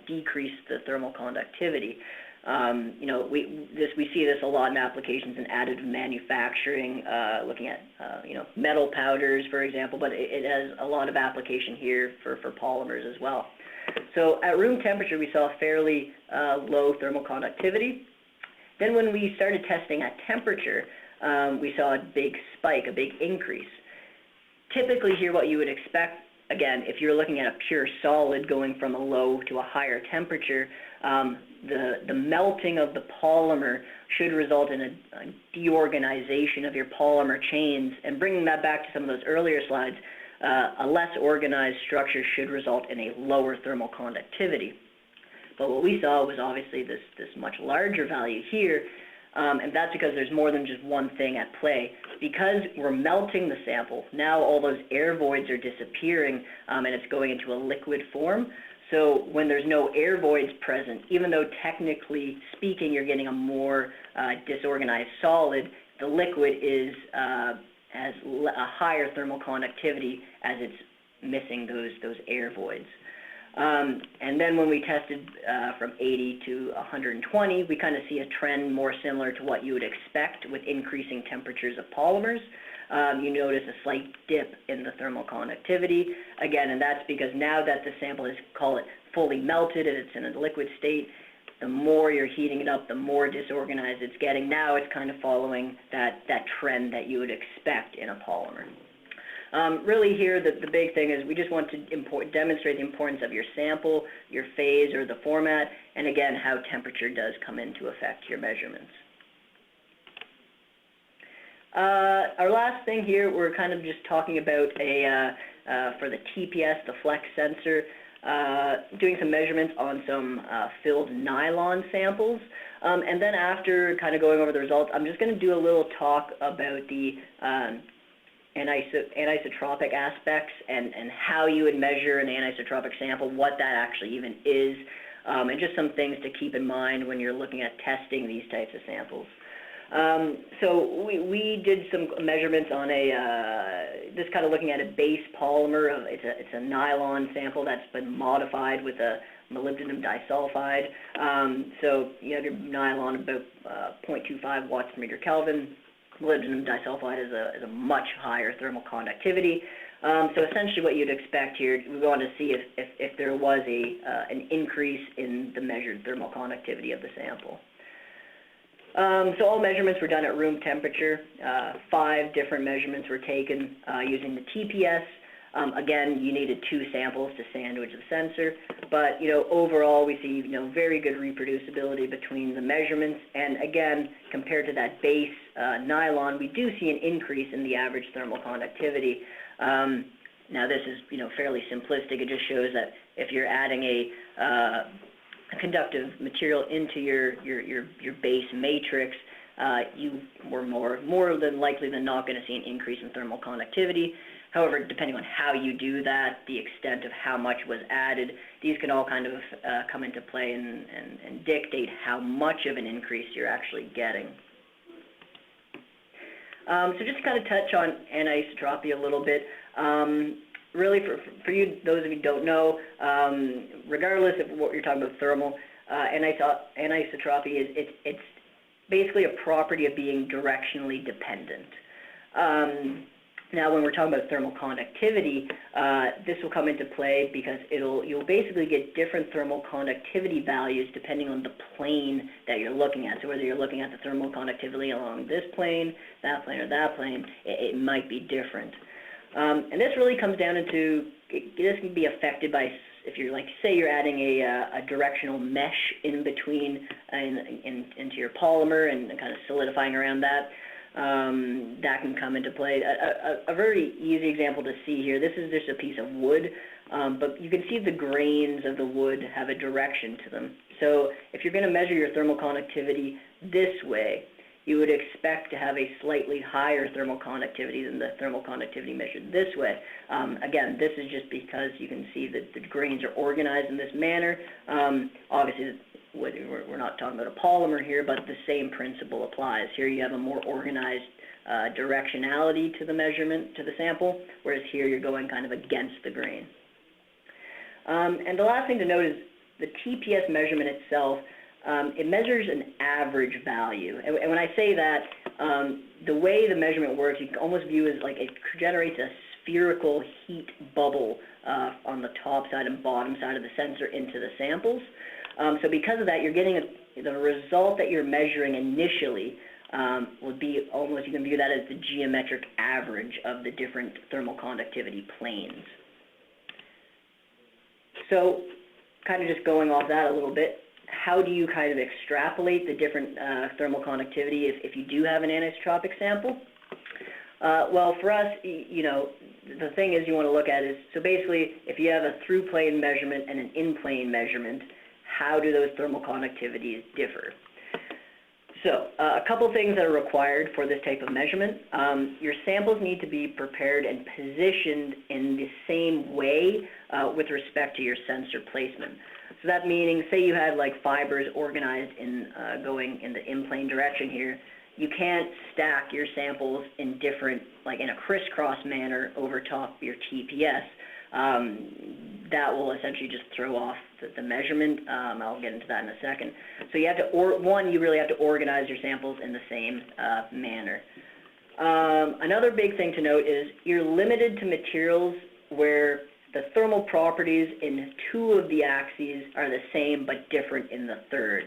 decrease the thermal conductivity. You know, we see this a lot in applications in additive manufacturing, looking at you know, metal powders, for example, but it has a lot of application here for polymers as well. So at room temperature, we saw fairly low thermal conductivity. Then when we started testing at temperature, we saw a big spike, a big increase. Typically here, what you would expect, again, if you're looking at a pure solid going from a low to a higher temperature, the melting of the polymer should result in a deorganization of your polymer chains. And bringing that back to some of those earlier slides, a less organized structure should result in a lower thermal conductivity. But what we saw was obviously this much larger value here, and that's because there's more than just one thing at play. Because we're melting the sample, now all those air voids are disappearing, and it's going into a liquid form. So when there's no air voids present, even though technically speaking you're getting a more disorganized solid, the liquid has a higher thermal conductivity as it's missing those air voids. And then when we tested from 80 to 120, we kind of see a trend more similar to what you would expect with increasing temperatures of polymers. You notice a slight dip in the thermal conductivity. Again, and that's because now that the sample is, call it, fully melted and it's in a liquid state, the more you're heating it up, the more disorganized it's getting. Now it's kind of following that trend that you would expect in a polymer. Really here, the big thing is we just want to demonstrate the importance of your sample, your phase, or the format, and again, how temperature does come into affect your measurements. Our last thing here, we're kind of just talking about for the TPS, the flex sensor, doing some measurements on some filled nylon samples. And then after kind of going over the results, I'm just going to do a little talk about the anisotropic aspects and how you would measure an anisotropic sample, what that actually even is, and just some things to keep in mind when you're looking at testing these types of samples. So we did some measurements on just kind of looking at a base polymer. It's a nylon sample that's been modified with a molybdenum disulfide. So you have your nylon about 0.25 watts per meter Kelvin. Molybdenum disulfide is a much higher thermal conductivity. So essentially what you'd expect here, we want to see if there was an increase in the measured thermal conductivity of the sample. So all measurements were done at room temperature. 5 different measurements were taken using the TPS. Again, you needed 2 samples to sandwich the sensor, but overall we see very good reproducibility between the measurements. And again, compared to that base nylon, we do see an increase in the average thermal conductivity. Now this is fairly simplistic. It just shows that if you're adding a conductive material into your base matrix, you were more than likely than not going to see an increase in thermal conductivity. However, depending on how you do that, the extent of how much was added, these can all kind of come into play and dictate how much of an increase you're actually getting. So just to kind of touch on anisotropy a little bit, really, for you, those of you who don't know, regardless of what you're talking about, thermal, anisotropy it's basically a property of being directionally dependent. Now, when we're talking about thermal conductivity, this will come into play because you'll basically get different thermal conductivity values depending on the plane that you're looking at. So whether you're looking at the thermal conductivity along this plane, or that plane, it might be different. And this really comes down into, this can be affected by, if you're say you're adding a directional mesh in between into your polymer and kind of solidifying around that. That can come into play. A very easy example to see here, this is just a piece of wood, but you can see the grains of the wood have a direction to them. So if you're going to measure your thermal conductivity this way, you would expect to have a slightly higher thermal conductivity than the thermal conductivity measured this way. Again, this is just because you can see that the grains are organized in this manner. Obviously, we're not talking about a polymer here, but the same principle applies. Here you have a more organized directionality to the measurement, to the sample, whereas here you're going kind of against the grain. And the last thing to note is the TPS measurement itself. It measures an average value. And when I say that, the way the measurement works, you can almost view it as it generates a spherical heat bubble on the top side and bottom side of the sensor into the samples. So because of that, you're getting the result that you're measuring initially would be almost, you can view that as the geometric average of the different thermal conductivity planes. So kind of just going off that a little bit, how do you kind of extrapolate the different thermal conductivity if you do have an anisotropic sample? Well, for us, the thing is you want to look at is, so basically, if you have a through-plane measurement and an in-plane measurement, how do those thermal conductivities differ? So, a couple things that are required for this type of measurement. Your samples need to be prepared and positioned in the same way with respect to your sensor placement. So that meaning, say you had fibers organized in going in the in-plane direction here, you can't stack your samples in different, in a crisscross manner over top of your TPS. That will essentially just throw off the measurement. I'll get into that in a second. So you have to, you really have to organize your samples in the same manner. Another big thing to note is you're limited to materials where the thermal properties in two of the axes are the same but different in the third.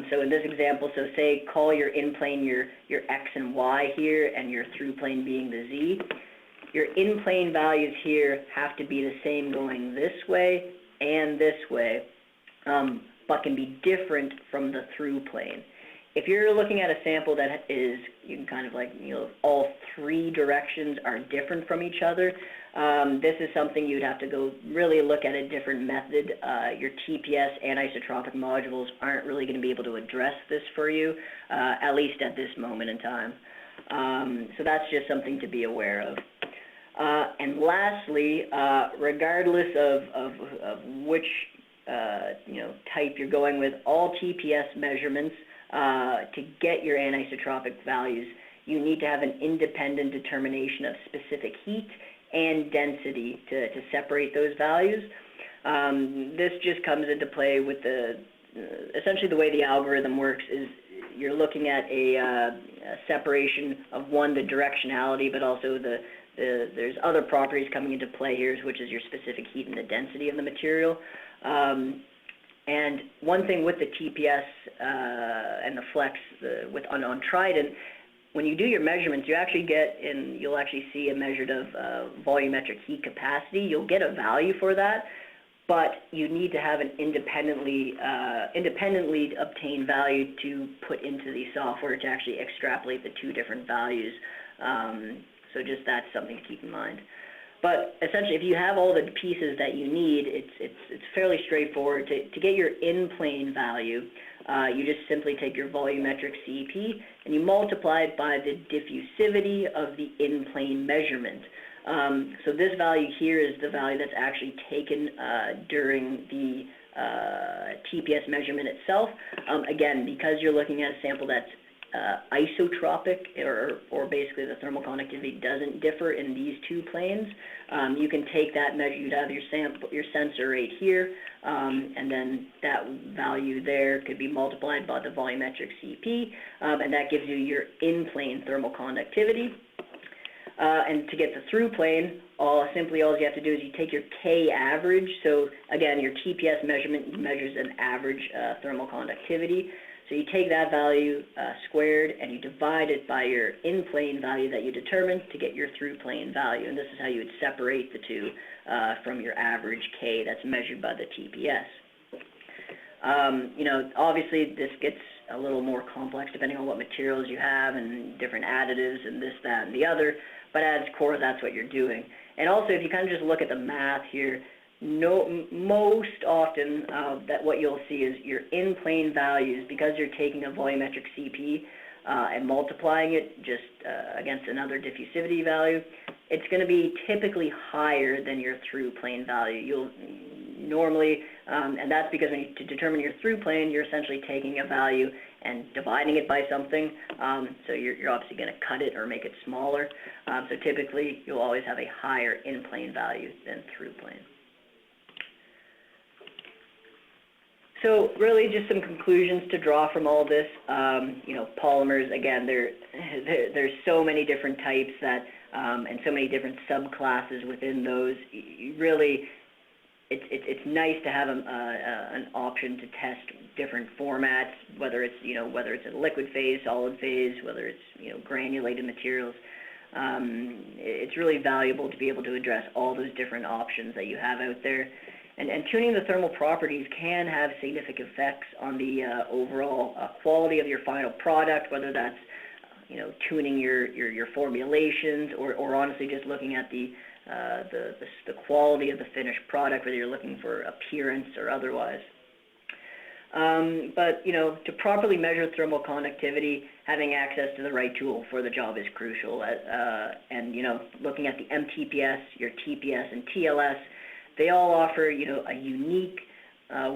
So in this example, so say call your in-plane your X and Y here, and your through-plane being the Z. Your in-plane values here have to be the same going this way and this way, but can be different from the through-plane. If you're looking at a sample that is, you can kind of all three directions are different from each other, this is something you'd have to go really look at a different method. Your TPS anisotropic modules aren't really going to be able to address this for you, at least at this moment in time. So that's just something to be aware of. And lastly, regardless of which type you're going with, all TPS measurements to get your anisotropic values, you need to have an independent determination of specific heat and density to separate those values. This just comes into play with essentially the way the algorithm works is you're looking at a separation of the directionality, but also there's other properties coming into play here, which is your specific heat and the density of the material. And one thing with the TPS and the flex on Trident, when you do your measurements, you actually you'll actually see a measured of volumetric heat capacity. You'll get a value for that, but you need to have an independently obtained value to put into the software to actually extrapolate the two different values. So just that's something to keep in mind. But essentially, if you have all the pieces that you need, it's fairly straightforward. To get your in-plane value, you just simply take your volumetric CP and you multiply it by the diffusivity of the in-plane measurement. So this value here is the value that's actually taken during the TPS measurement itself. Again, because you're looking at a sample that's isotropic, or basically the thermal conductivity doesn't differ in these two planes, you can take that measure. You'd have your sensor right here, and then that value there could be multiplied by the volumetric CP, and that gives you your in-plane thermal conductivity. And to get the through plane, all you have to do is you take your K average. So again, your TPS measurement measures an average thermal conductivity. So you take that value squared and you divide it by your in-plane value that you determined to get your through-plane value. And this is how you would separate the two from your average K that's measured by the TPS. Obviously this gets a little more complex depending on what materials you have and different additives and this, that, and the other. But at its core, that's what you're doing. And also, if you kind of just look at the math here, most often that what you'll see is your in-plane values, because you're taking a volumetric CP and multiplying it just against another diffusivity value, it's going to be typically higher than your through-plane value. You'll normally, and that's because to determine your through-plane, you're essentially taking a value and dividing it by something, so you're obviously going to cut it or make it smaller. So typically, you'll always have a higher in-plane value than through-plane. So really just some conclusions to draw from all this. Polymers, again, there's so many different types that, and so many different subclasses within those. It's nice to have an option to test different formats, whether it's a liquid phase, solid phase, whether it's granulated materials. It's really valuable to be able to address all those different options that you have out there. And tuning the thermal properties can have significant effects on the overall quality of your final product, whether that's tuning your formulations or honestly just looking at the quality of the finished product, whether you're looking for appearance or otherwise. But to properly measure thermal conductivity, having access to the right tool for the job is crucial. And looking at the MTPS, your TPS, and TLS, they all offer a unique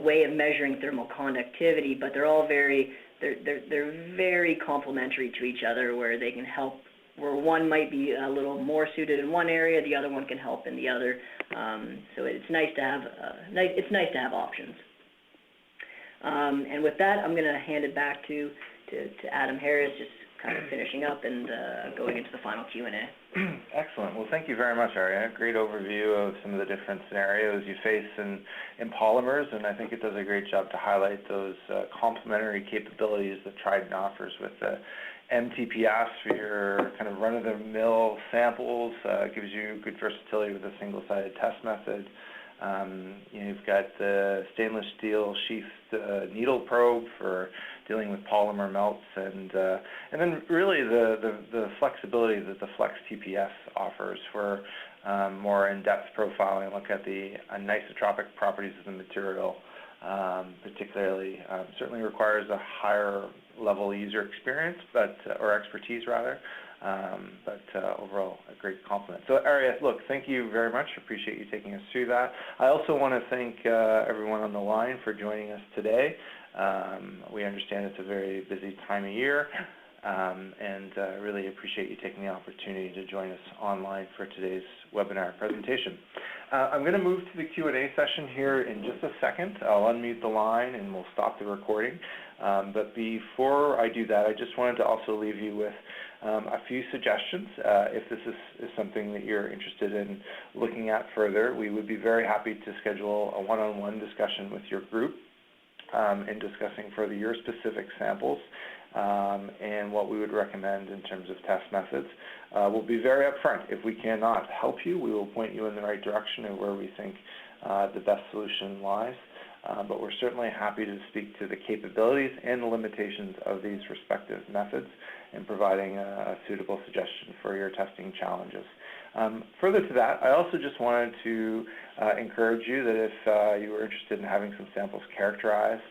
way of measuring thermal conductivity, but they're all they're very complementary to each other, where they can help. Where one might be a little more suited in one area, the other one can help in the other. So it's nice to have options. And with that, I'm going to hand it back to Adam Harris, just kind of finishing up and going into the final Q&A. Excellent. Well, thank you very much, Arya. Great overview of some of the different scenarios you face in polymers, and I think it does a great job to highlight those complementary capabilities that Trident offers with the MTPS for your kind of run-of-the-mill samples. Gives you good versatility with a single-sided test method. You've got the stainless steel sheathed needle probe for dealing with polymer melts, and then really the flexibility that the Flex TPS offers for more in-depth profiling. Look at the anisotropic properties of the material, particularly certainly requires a higher level user experience, or expertise rather. But overall, a great compliment. So, Arya, look, thank you very much. Appreciate you taking us through that. I also want to thank everyone on the line for joining us today. We understand it's a very busy time of year, and really appreciate you taking the opportunity to join us online for today's webinar presentation. I'm going to move to the Q&A session here in just a second. I'll unmute the line and we'll stop the recording. But before I do that, I just wanted to also leave you with a few suggestions. If this is something that you're interested in looking at further, we would be very happy to schedule a one-on-one discussion with your group in discussing further your specific samples and what we would recommend in terms of test methods. We'll be very upfront. If we cannot help you, we will point you in the right direction of where we think the best solution lies. But we're certainly happy to speak to the capabilities and the limitations of these respective methods in providing a suitable suggestion for your testing challenges. Further to that, I also just wanted to encourage you that if you were interested in having some samples characterized,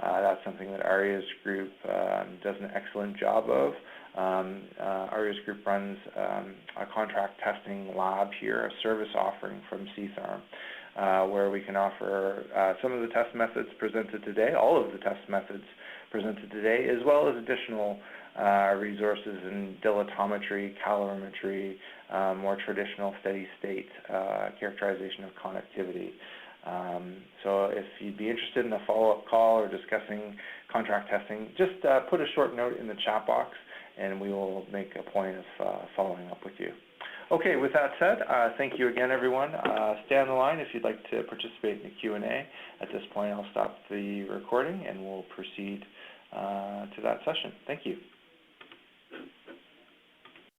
that's something that Arya's group does an excellent job of. Arya's group runs a contract testing lab here, a service offering from C-Therm, where we can offer some of the test methods presented today, all of the test methods presented today, as well as additional resources in dilatometry, calorimetry, more traditional steady state characterization of conductivity. So if you'd be interested in a follow-up call or discussing contract testing, just put a short note in the chat box and we will make a point of following up with you. Okay, with that said, thank you again, everyone. Stay on the line if you'd like to participate in the Q&A. At this point, I'll stop the recording and we'll proceed to that session. Thank you.